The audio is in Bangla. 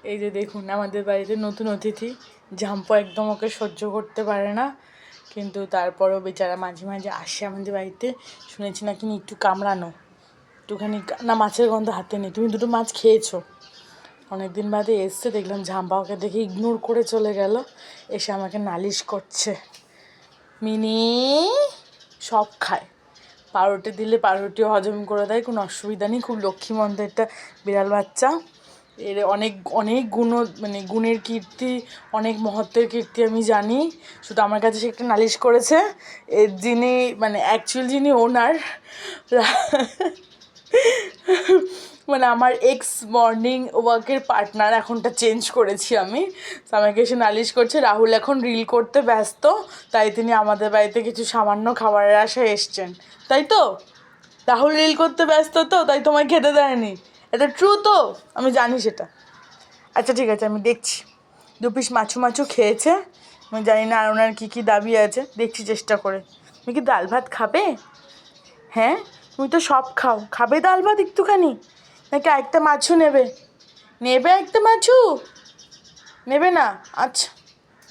এই যে দেখুন আমাদের বাড়িতে নতুন অতিথি। ঝাম্পু একদম ওকে সহ্য করতে পারে না, কিন্তু তারপরও বেচারা মাঝে মাঝে আসে আমাদের বাড়িতে। শুনেছি নাকি একটু কামড়ানো, একটুখানি না মাছের গন্ধ হাতে নেই। তুমি দুটো মাছ খেয়েছো? অনেকদিন বাদে এসছে, দেখলাম ঝাম্পা ওকে দেখে ইগনোর করে চলে গেল, এসে আমাকে নালিশ করছে। মিনি সব খায়, পাউরুটি দিলে পাউরুটিও হজম করে দেয়, কোনো অসুবিধা নেই। খুব লক্ষ্মীমন্ত একটা বিড়াল বাচ্চা। এর অনেক অনেক মানে গুণের কীর্তি, অনেক মহত্বের কীর্তি আমি জানি। শুধু আমার কাছে সে একটা নালিশ করেছে। এর যিনি মানে অ্যাকচুয়াল যিনি ওনার, মানে আমার এক্স মর্নিং ওয়াকের পার্টনার, এখনটা চেঞ্জ করেছি আমি। তো আমাকে এসে নালিশ করছে রাহুল এখন রিল করতে ব্যস্ত, তাই তিনি আমাদের বাড়িতে কিছু সামান্য খাবারের আশায় এসছেন, তাই তো? রাহুল রিল করতে ব্যস্ত তো, তাই তোমায় খেতে দেয়নি। এটা ট্রু তো? আমি জানি সেটা। আচ্ছা ঠিক আছে, আমি দেখছি। 2 পিস মাছু খেয়েছে। আমি জানি না আর ওনার কী কী দাবি আছে, দেখছি চেষ্টা করে। তুমি কি ডাল ভাত খাবে? হ্যাঁ, তুমি তো সব খাও, খাবে ডাল ভাত একটুখানি? নাকি একটা মাছু নেবে? নেবে একটা মাছু? নেবে না? আচ্ছা।